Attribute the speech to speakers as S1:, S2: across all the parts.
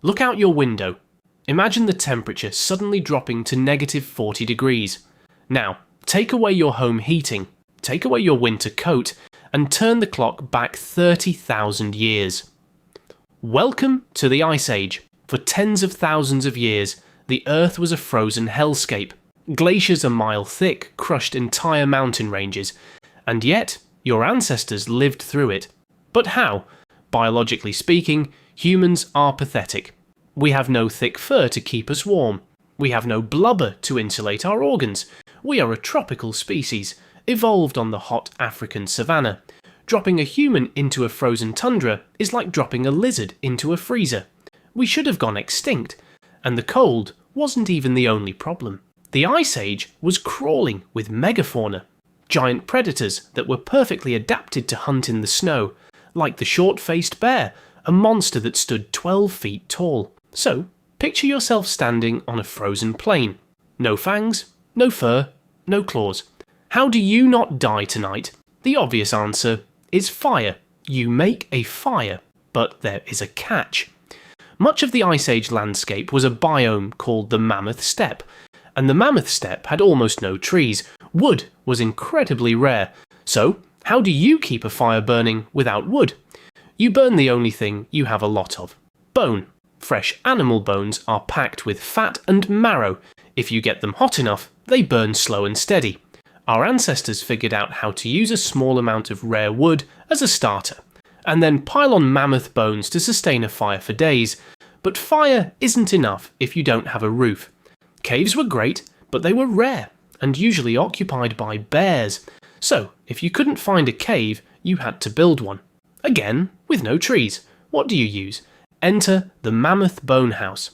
S1: Look out your window. Imagine the temperature suddenly dropping to -40 degrees. Now, take away your home heating, take away your winter coat, and turn the clock back 30,000 years. Welcome to the Ice Age. For tens of thousands of years, the Earth was a frozen hellscape. Glaciers a mile thick crushed entire mountain ranges, and yet your ancestors lived through it. But how? Biologically speaking, humans are pathetic. We have no thick fur to keep us warm. We have no blubber to insulate our organs. We are a tropical species, evolved on the hot African savanna. Dropping a human into a frozen tundra is like dropping a lizard into a freezer. We should have gone extinct, and the cold wasn't even the only problem. The Ice Age was crawling with megafauna, giant predators that were perfectly adapted to hunt in the snow, like the short-faced bear, a monster that stood 12 feet tall. So, picture yourself standing on a frozen plain. No fangs, no fur, no claws. How do you not die tonight? The obvious answer is fire. You make a fire, but there is a catch. Much of the Ice Age landscape was a biome called the Mammoth Steppe, and the Mammoth Steppe had almost no trees. Wood was incredibly rare. So, how do you keep a fire burning without wood? You burn the only thing you have a lot of: bone. Fresh animal bones are packed with fat and marrow. If you get them hot enough, they burn slow and steady. Our ancestors figured out how to use a small amount of rare wood as a starter, and then pile on mammoth bones to sustain a fire for days. But fire isn't enough if you don't have a roof. Caves were great, but they were rare, and usually occupied by bears. So, if you couldn't find a cave, you had to build one. Again, with no trees. What do you use? Enter the Mammoth Bone House.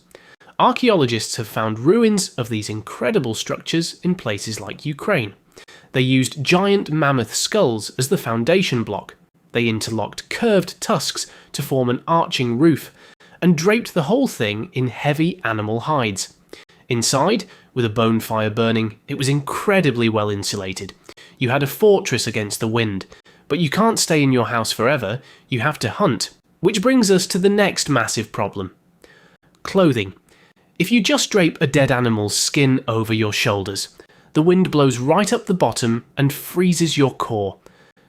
S1: Archaeologists have found ruins of these incredible structures in places like Ukraine. They used giant mammoth skulls as the foundation block. They interlocked curved tusks to form an arching roof, and draped the whole thing in heavy animal hides. Inside, with a bone fire burning, it was incredibly well insulated. You had a fortress against the wind, but you can't stay in your house forever, you have to hunt. Which brings us to the next massive problem. Clothing. If you just drape a dead animal's skin over your shoulders, the wind blows right up the bottom and freezes your core.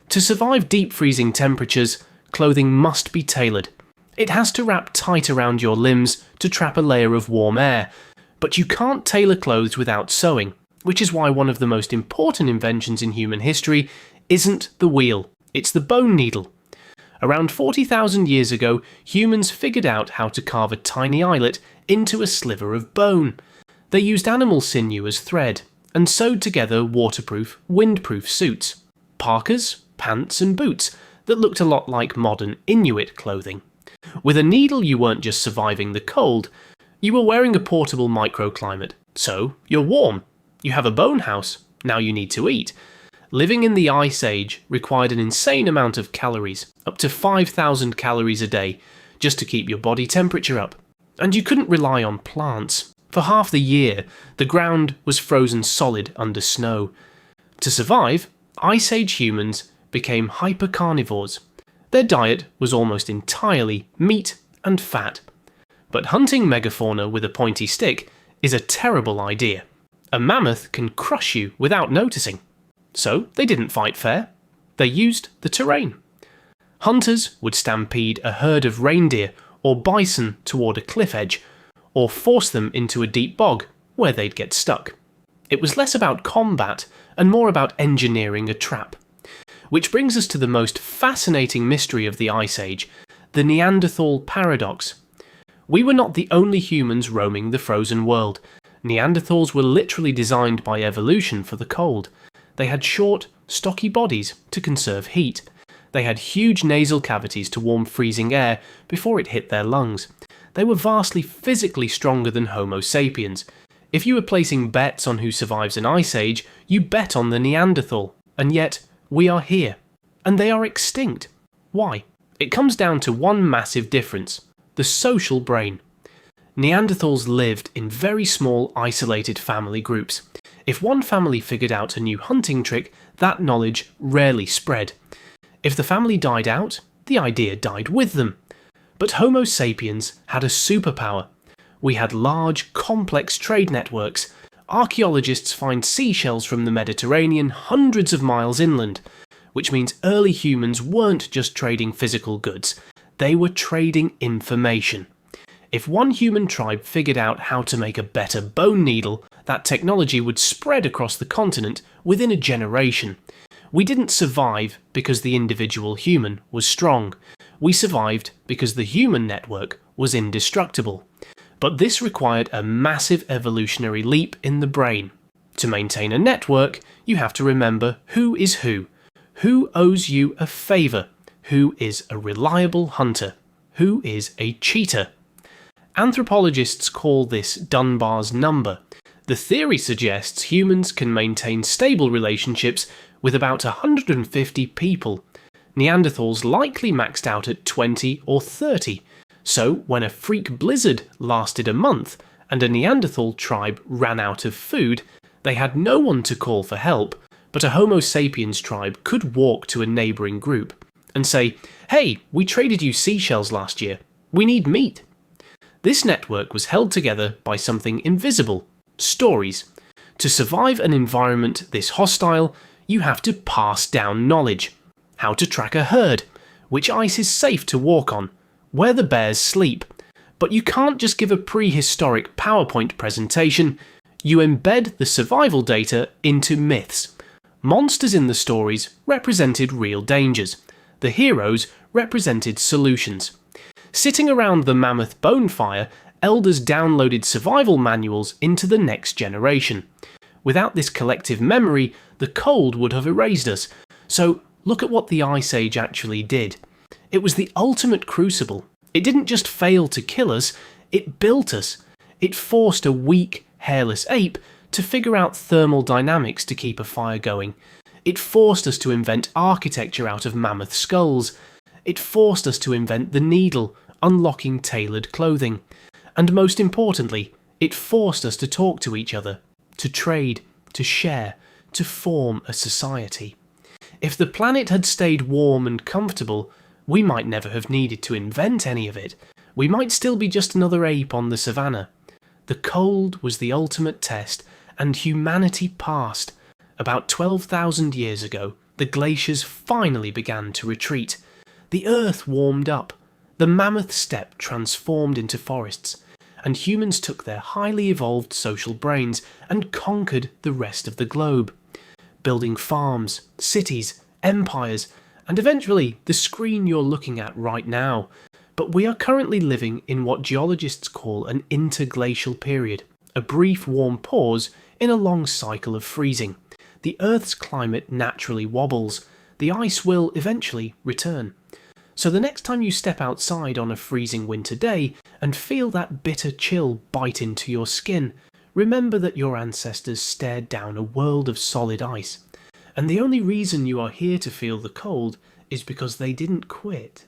S1: To survive deep freezing temperatures, clothing must be tailored. It has to wrap tight around your limbs to trap a layer of warm air, but you can't tailor clothes without sewing, which is why one of the most important inventions in human history isn't the wheel, it's the bone needle. Around 40,000 years ago, humans figured out how to carve a tiny eyelet into a sliver of bone. They used animal sinew as thread, and sewed together waterproof, windproof suits, parkas, pants and boots that looked a lot like modern Inuit clothing. With a needle you weren't just surviving the cold, you were wearing a portable microclimate, so you're warm. You have a bone house, now you need to eat. Living in the Ice Age required an insane amount of calories, up to 5,000 calories a day, just to keep your body temperature up. And you couldn't rely on plants. For half the year, the ground was frozen solid under snow. To survive, Ice Age humans became hypercarnivores. Their diet was almost entirely meat and fat. But hunting megafauna with a pointy stick is a terrible idea. A mammoth can crush you without noticing. So they didn't fight fair. They used the terrain. Hunters would stampede a herd of reindeer or bison toward a cliff edge, or force them into a deep bog where they'd get stuck. It was less about combat and more about engineering a trap. Which brings us to the most fascinating mystery of the Ice Age, the Neanderthal Paradox. We were not the only humans roaming the frozen world. Neanderthals were literally designed by evolution for the cold. They had short, stocky bodies to conserve heat. They had huge nasal cavities to warm freezing air before it hit their lungs. They were vastly physically stronger than Homo sapiens. If you were placing bets on who survives an Ice Age, you bet on the Neanderthal. And yet, we are here. And they are extinct. Why? It comes down to one massive difference: the social brain. Neanderthals lived in very small, isolated family groups. If one family figured out a new hunting trick, that knowledge rarely spread. If the family died out, the idea died with them. But Homo sapiens had a superpower. We had large, complex trade networks. Archaeologists find seashells from the Mediterranean hundreds of miles inland, which means early humans weren't just trading physical goods, they were trading information. If one human tribe figured out how to make a better bone needle, that technology would spread across the continent within a generation. We didn't survive because the individual human was strong. We survived because the human network was indestructible. But this required a massive evolutionary leap in the brain. To maintain a network, you have to remember who is who. Who owes you a favour? Who is a reliable hunter? Who is a cheater? Anthropologists call this Dunbar's number. The theory suggests humans can maintain stable relationships with about 150 people. Neanderthals likely maxed out at 20 or 30. So, when a freak blizzard lasted a month and a Neanderthal tribe ran out of food, they had no one to call for help, but a Homo sapiens tribe could walk to a neighbouring group and say, "Hey, we traded you seashells last year. We need meat." This network was held together by something invisible: stories. To survive an environment this hostile, you have to pass down knowledge. How to track a herd, which ice is safe to walk on, where the bears sleep. But you can't just give a prehistoric PowerPoint presentation, you embed the survival data into myths. Monsters in the stories represented real dangers. The heroes represented solutions. Sitting around the mammoth bonfire, elders downloaded survival manuals into the next generation. Without this collective memory, the cold would have erased us. So look at what the Ice Age actually did. It was the ultimate crucible. It didn't just fail to kill us, it built us. It forced a weak, hairless ape to figure out thermal dynamics to keep a fire going. It forced us to invent architecture out of mammoth skulls. It forced us to invent the needle, unlocking tailored clothing. And most importantly, it forced us to talk to each other, to trade, to share, to form a society. If the planet had stayed warm and comfortable, we might never have needed to invent any of it. We might still be just another ape on the savannah. The cold was the ultimate test, and humanity passed. About 12,000 years ago, the glaciers finally began to retreat. The earth warmed up. The mammoth steppe transformed into forests, and humans took their highly evolved social brains and conquered the rest of the globe, building farms, cities, empires, and eventually the screen you're looking at right now. But we are currently living in what geologists call an interglacial period, a brief warm pause in a long cycle of freezing. The Earth's climate naturally wobbles. The ice will eventually return. So the next time you step outside on a freezing winter day and feel that bitter chill bite into your skin, remember that your ancestors stared down a world of solid ice. And the only reason you are here to feel the cold is because they didn't quit.